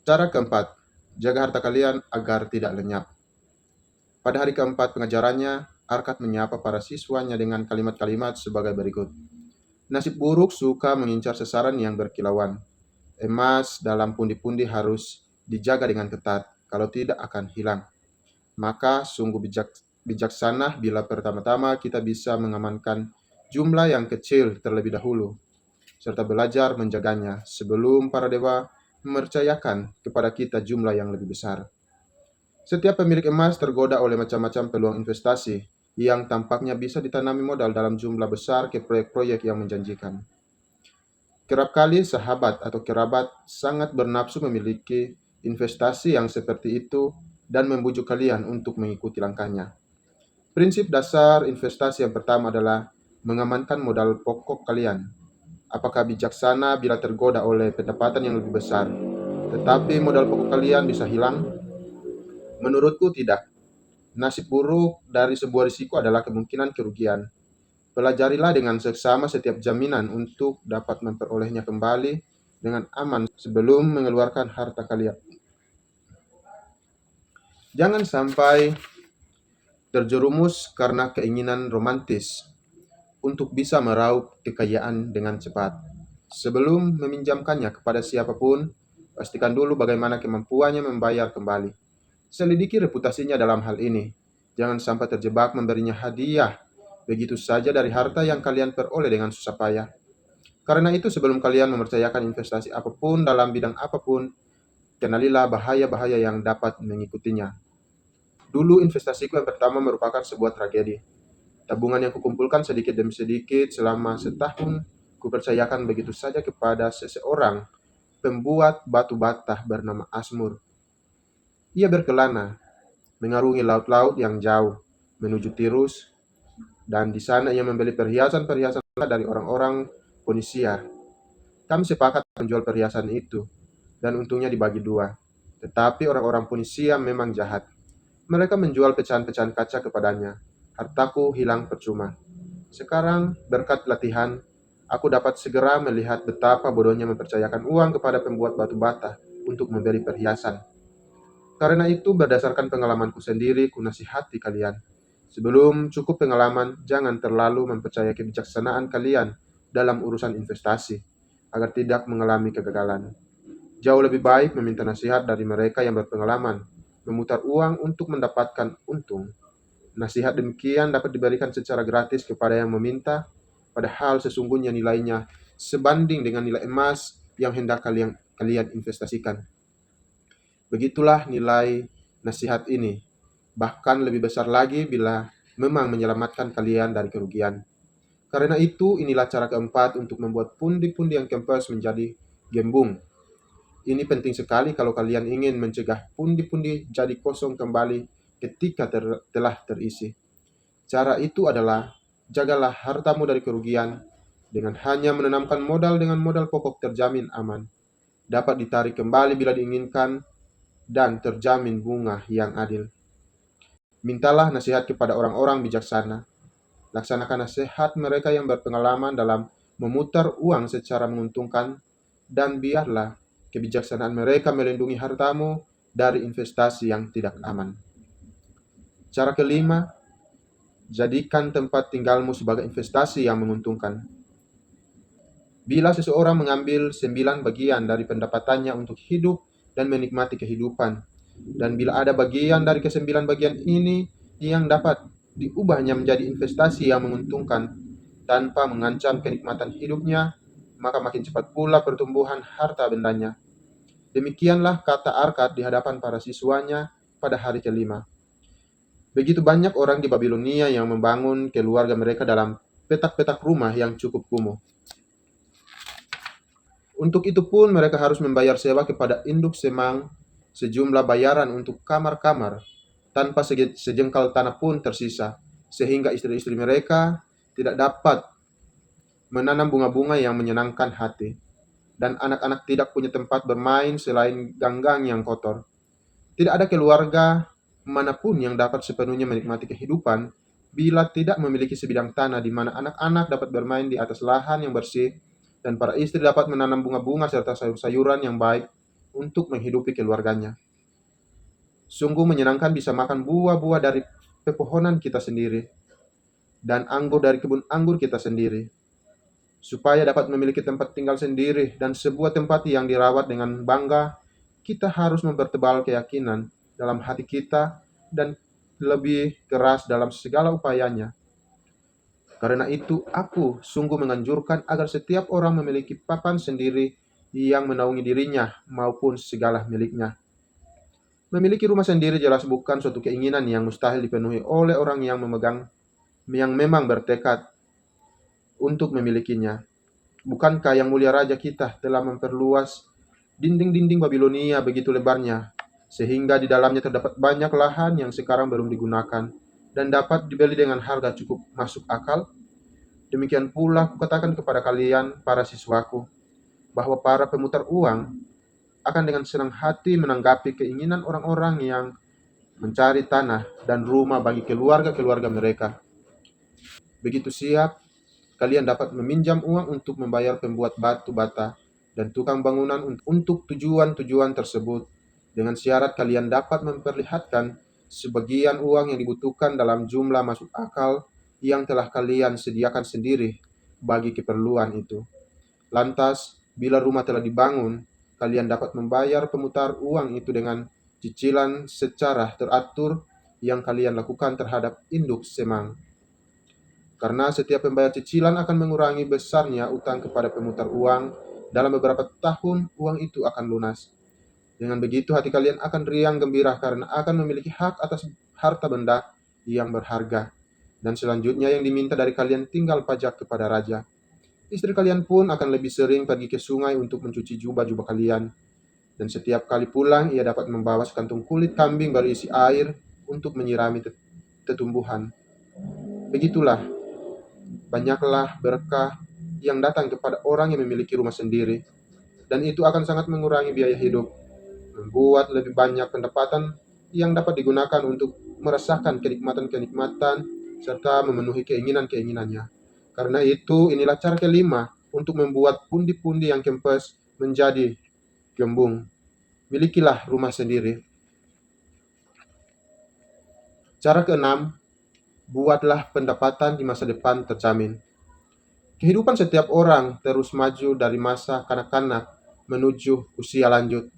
Cara keempat, jaga harta kalian agar tidak lenyap. Pada hari keempat pengajarannya, Arkad menyapa para siswanya dengan kalimat-kalimat sebagai berikut. Nasib buruk suka mengincar sasaran yang berkilauan. Emas dalam pundi-pundi harus dijaga dengan ketat, kalau tidak akan hilang. Maka sungguh bijaksana bila pertama-tama kita bisa mengamankan jumlah yang kecil terlebih dahulu, serta belajar menjaganya sebelum para dewa mempercayakan kepada kita jumlah yang lebih besar. Setiap pemilik emas tergoda oleh macam-macam peluang investasi yang tampaknya bisa ditanami modal dalam jumlah besar ke proyek-proyek yang menjanjikan. Kerap kali sahabat atau kerabat sangat bernafsu memiliki investasi yang seperti itu dan membujuk kalian untuk mengikuti langkahnya. Prinsip dasar investasi yang pertama adalah mengamankan modal pokok kalian. Apakah bijaksana bila tergoda oleh pendapatan yang lebih besar, tetapi modal pokok kalian bisa hilang? Menurutku tidak. Nasib buruk dari sebuah risiko adalah kemungkinan kerugian. Pelajarilah dengan seksama setiap jaminan untuk dapat memperolehnya kembali dengan aman sebelum mengeluarkan harta kalian. Jangan sampai terjerumus karena keinginan romantis untuk bisa meraup kekayaan dengan cepat. Sebelum meminjamkannya kepada siapapun, pastikan dulu bagaimana kemampuannya membayar kembali. Selidiki reputasinya dalam hal ini. Jangan sampai terjebak memberinya hadiah begitu saja dari harta yang kalian peroleh dengan susah payah. Karena itu sebelum kalian mempercayakan investasi apapun dalam bidang apapun, kenalilah bahaya-bahaya yang dapat mengikutinya. Dulu investasiku yang pertama merupakan sebuah tragedi. Tabungan yang kukumpulkan sedikit demi sedikit selama setahun, kupercayakan begitu saja kepada seseorang pembuat batu bata bernama Asmur. Ia berkelana, mengarungi laut-laut yang jauh, menuju Tirus, dan di sana ia membeli perhiasan-perhiasan dari orang-orang Ponisia. Kami sepakat menjual perhiasan itu, dan untungnya dibagi dua. Tetapi orang-orang Ponisia memang jahat. Mereka menjual pecahan-pecahan kaca kepadanya. Hartaku hilang percuma. Sekarang, berkat latihan, aku dapat segera melihat betapa bodohnya mempercayakan uang kepada pembuat batu bata untuk membeli perhiasan. Karena itu, berdasarkan pengalamanku sendiri, kunasihati kalian. Sebelum cukup pengalaman, jangan terlalu mempercayai kebijaksanaan kalian dalam urusan investasi, agar tidak mengalami kegagalan. Jauh lebih baik meminta nasihat dari mereka yang berpengalaman, memutar uang untuk mendapatkan untung. Nasihat demikian dapat diberikan secara gratis kepada yang meminta, padahal sesungguhnya nilainya sebanding dengan nilai emas yang hendak kalian investasikan. Begitulah nilai nasihat ini, bahkan lebih besar lagi bila memang menyelamatkan kalian dari kerugian. Karena itu, inilah cara keempat untuk membuat pundi-pundi yang kempes menjadi gembung. Ini penting sekali kalau kalian ingin mencegah pundi-pundi jadi kosong kembali ketika telah terisi. Cara itu adalah jagalah hartamu dari kerugian dengan hanya menanamkan modal dengan modal pokok terjamin aman, dapat ditarik kembali bila diinginkan, dan terjamin bunga yang adil. Mintalah nasihat kepada orang-orang bijaksana. Laksanakan nasihat mereka yang berpengalaman dalam memutar uang secara menguntungkan, dan biarlah kebijaksanaan mereka melindungi hartamu dari investasi yang tidak aman. Cara kelima, jadikan tempat tinggalmu sebagai investasi yang menguntungkan. Bila seseorang mengambil 9 bagian dari pendapatannya untuk hidup dan menikmati kehidupan, dan bila ada bagian dari ke-9 bagian ini yang dapat diubahnya menjadi investasi yang menguntungkan tanpa mengancam kenikmatan hidupnya, maka makin cepat pula pertumbuhan harta bendanya. Demikianlah kata Arkad di hadapan para siswanya pada hari kelima. Begitu banyak orang di Babilonia yang membangun keluarga mereka dalam petak-petak rumah yang cukup kumuh. Untuk itu pun mereka harus membayar sewa kepada induk semang sejumlah bayaran untuk kamar-kamar, tanpa sejengkal tanah pun tersisa, sehingga istri-istri mereka tidak dapat menanam bunga-bunga yang menyenangkan hati, dan anak-anak tidak punya tempat bermain selain ganggang yang kotor. Tidak ada keluarga manapun yang dapat sepenuhnya menikmati kehidupan bila tidak memiliki sebidang tanah di mana anak-anak dapat bermain di atas lahan yang bersih dan para istri dapat menanam bunga-bunga serta sayur-sayuran yang baik untuk menghidupi keluarganya. Sungguh menyenangkan bisa makan buah-buah dari pepohonan kita sendiri dan anggur dari kebun anggur kita sendiri. Supaya dapat memiliki tempat tinggal sendiri dan sebuah tempat yang dirawat dengan bangga, kita harus mempertebal keyakinan dalam hati kita dan lebih keras dalam segala upayanya. Karena itu, aku sungguh menganjurkan agar setiap orang memiliki papan sendiri yang menaungi dirinya maupun segala miliknya. Memiliki rumah sendiri jelas bukan suatu keinginan yang mustahil dipenuhi oleh orang yang memang bertekad untuk memilikinya. Bukankah yang mulia raja kita telah memperluas dinding-dinding Babilonia begitu lebarnya, sehingga di dalamnya terdapat banyak lahan yang sekarang belum digunakan dan dapat dibeli dengan harga cukup masuk akal? Demikian pula kukatakan kepada kalian, para siswaku, bahwa para pemutar uang akan dengan senang hati menanggapi keinginan orang-orang yang mencari tanah dan rumah bagi keluarga-keluarga mereka. Begitu siap, kalian dapat meminjam uang untuk membayar pembuat batu bata dan tukang bangunan untuk tujuan-tujuan tersebut, dengan syarat kalian dapat memperlihatkan sebagian uang yang dibutuhkan dalam jumlah masuk akal yang telah kalian sediakan sendiri bagi keperluan itu. Lantas, bila rumah telah dibangun, kalian dapat membayar pemutar uang itu dengan cicilan secara teratur yang kalian lakukan terhadap induk semang. Karena setiap pembayar cicilan akan mengurangi besarnya utang kepada pemutar uang, dalam beberapa tahun uang itu akan lunas. Dengan begitu hati kalian akan riang gembira karena akan memiliki hak atas harta benda yang berharga. Dan selanjutnya yang diminta dari kalian tinggal pajak kepada raja. Istri kalian pun akan lebih sering pergi ke sungai untuk mencuci jubah-jubah kalian. Dan setiap kali pulang ia dapat membawa sekantung kulit kambing berisi air untuk menyirami tetumbuhan. Begitulah banyaklah berkah yang datang kepada orang yang memiliki rumah sendiri, dan itu akan sangat mengurangi biaya hidup, membuat lebih banyak pendapatan yang dapat digunakan untuk merasakan kenikmatan-kenikmatan serta memenuhi keinginan-keinginannya. Karena itu, inilah cara kelima untuk membuat pundi-pundi yang kempes menjadi gembung. Milikilah rumah sendiri. Cara keenam, buatlah pendapatan di masa depan terjamin. Kehidupan setiap orang terus maju dari masa kanak-kanak menuju usia lanjut.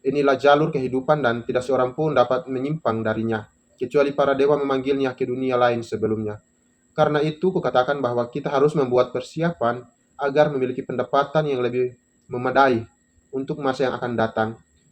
Inilah jalur kehidupan dan tidak seorang pun dapat menyimpang darinya, kecuali para dewa memanggilnya ke dunia lain sebelumnya. Karena itu, kukatakan bahwa kita harus membuat persiapan agar memiliki pendapatan yang lebih memadai untuk masa yang akan datang,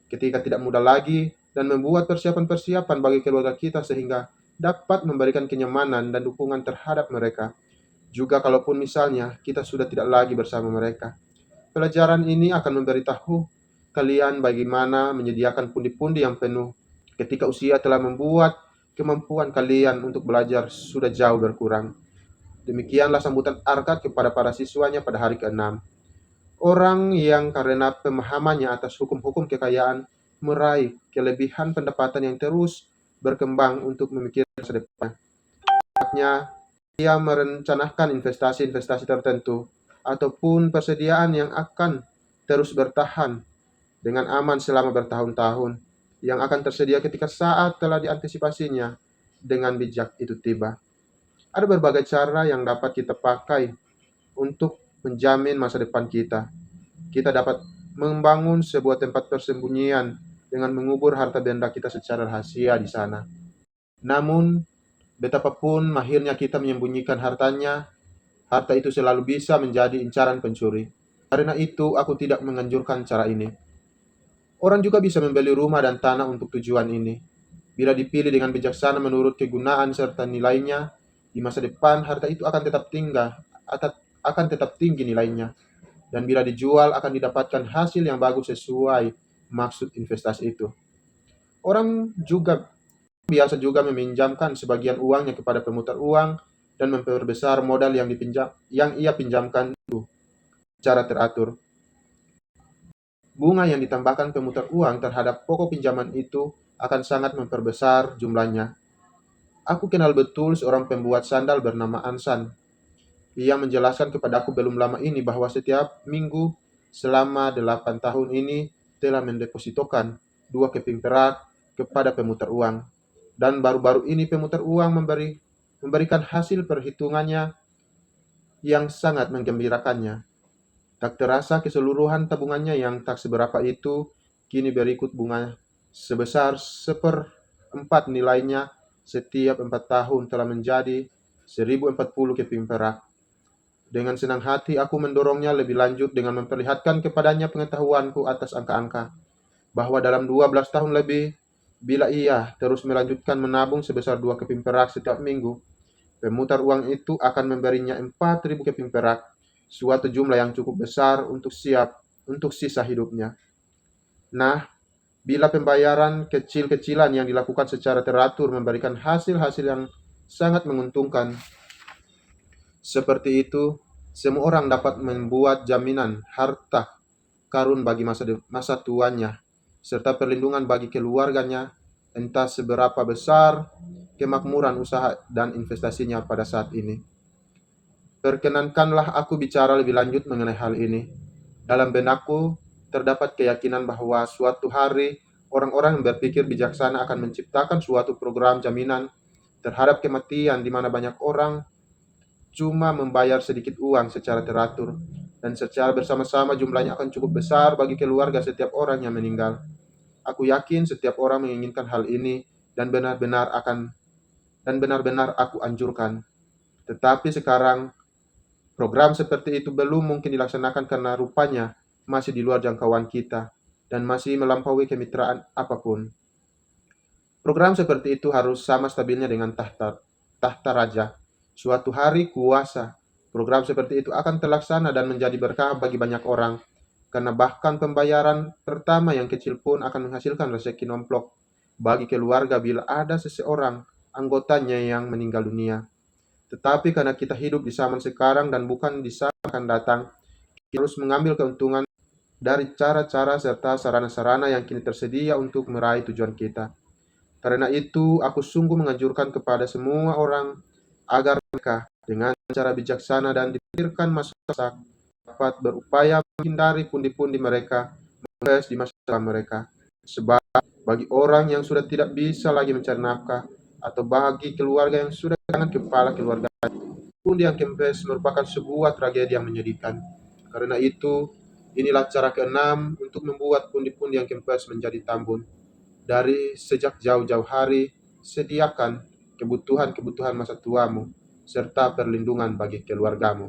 ketika tidak muda lagi, dan membuat persiapan-persiapan bagi keluarga kita sehingga dapat memberikan kenyamanan dan dukungan terhadap mereka. Juga kalaupun misalnya kita sudah tidak lagi bersama mereka. Pelajaran ini akan memberitahu kalian bagaimana menyediakan pundi-pundi yang penuh ketika usia telah membuat kemampuan kalian untuk belajar sudah jauh berkurang. Demikianlah sambutan Arkad kepada para siswanya pada hari ke-6. Orang yang karena pemahamannya atas hukum-hukum kekayaan meraih kelebihan pendapatan yang terus berkembang untuk memikirkan masa depan. Ia merencanakan investasi-investasi tertentu ataupun persediaan yang akan terus bertahan dengan aman selama bertahun-tahun, yang akan tersedia ketika saat telah diantisipasinya dengan bijak itu tiba. Ada berbagai cara yang dapat kita pakai untuk menjamin masa depan kita. Kita dapat membangun sebuah tempat persembunyian dengan mengubur harta benda kita secara rahasia di sana. Namun, betapapun mahirnya kita menyembunyikan hartanya, harta itu selalu bisa menjadi incaran pencuri. Karena itu, aku tidak menganjurkan cara ini. Orang juga bisa membeli rumah dan tanah untuk tujuan ini. Bila dipilih dengan bijaksana menurut kegunaan serta nilainya, di masa depan harta itu akan tetap tinggi nilainya. Dan bila dijual akan didapatkan hasil yang bagus sesuai maksud investasi itu. Orang juga biasa juga meminjamkan sebagian uangnya kepada pemutar uang dan memperbesar modal yang ia pinjamkan itu secara teratur. Bunga yang ditambahkan pemutar uang terhadap pokok pinjaman itu akan sangat memperbesar jumlahnya. Aku kenal betul seorang pembuat sandal bernama Ansan. Ia menjelaskan kepada aku belum lama ini bahwa setiap minggu selama 8 tahun ini telah mendepositokan 2 keping perak kepada pemutar uang. Dan baru-baru ini pemutar uang memberikan hasil perhitungannya yang sangat menggembirakannya. Tak terasa keseluruhan tabungannya yang tak seberapa itu kini berikut bunga sebesar 1/4 nilainya setiap 4 tahun telah menjadi 1040 keping perak. Dengan senang hati aku mendorongnya lebih lanjut dengan memperlihatkan kepadanya pengetahuanku atas angka-angka, bahwa dalam 12 tahun lebih, bila ia terus melanjutkan menabung sebesar 2 keping perak setiap minggu, pemutar uang itu akan memberinya 4.000 keping perak, suatu jumlah yang cukup besar untuk sisa hidupnya. Nah, bila pembayaran kecil-kecilan yang dilakukan secara teratur memberikan hasil-hasil yang sangat menguntungkan, seperti itu, semua orang dapat membuat jaminan harta karun bagi masa tuanya, serta perlindungan bagi keluarganya, entah seberapa besar kemakmuran usaha dan investasinya pada saat ini. Perkenankanlah aku bicara lebih lanjut mengenai hal ini. Dalam benakku, terdapat keyakinan bahwa suatu hari orang-orang yang berpikir bijaksana akan menciptakan suatu program jaminan terhadap kematian di mana banyak orang cuma membayar sedikit uang secara teratur, dan secara bersama-sama jumlahnya akan cukup besar bagi keluarga setiap orang yang meninggal. Aku yakin setiap orang menginginkan hal ini dan benar-benar aku anjurkan. Tetapi sekarang program seperti itu belum mungkin dilaksanakan karena rupanya masih di luar jangkauan kita dan masih melampaui kemitraan apapun. Program seperti itu harus sama stabilnya dengan tahta raja. Suatu hari kuasa, program seperti itu akan terlaksana dan menjadi berkah bagi banyak orang, karena bahkan pembayaran pertama yang kecil pun akan menghasilkan rezeki nomplok bagi keluarga bila ada seseorang anggotanya yang meninggal dunia. Tetapi karena kita hidup di zaman sekarang dan bukan di zaman akan datang, kita harus mengambil keuntungan dari cara-cara serta sarana-sarana yang kini tersedia untuk meraih tujuan kita. Karena itu, aku sungguh menganjurkan kepada semua orang agar mereka dengan cara bijaksana dan dipikirkan masak dapat berupaya menghindari pundi-pundi mereka menginvest di masa depan mereka. Sebab bagi orang yang sudah tidak bisa lagi mencari nafkah atau bagi keluarga yang sudah kehilangan kepala keluarga, pundi yang kempes merupakan sebuah tragedi yang menyedihkan. Karena itu, inilah cara keenam untuk membuat pundi-pundi yang kempes menjadi tambun. Dari sejak jauh-jauh hari, sediakan kebutuhan-kebutuhan masa tuamu, serta perlindungan bagi keluargamu.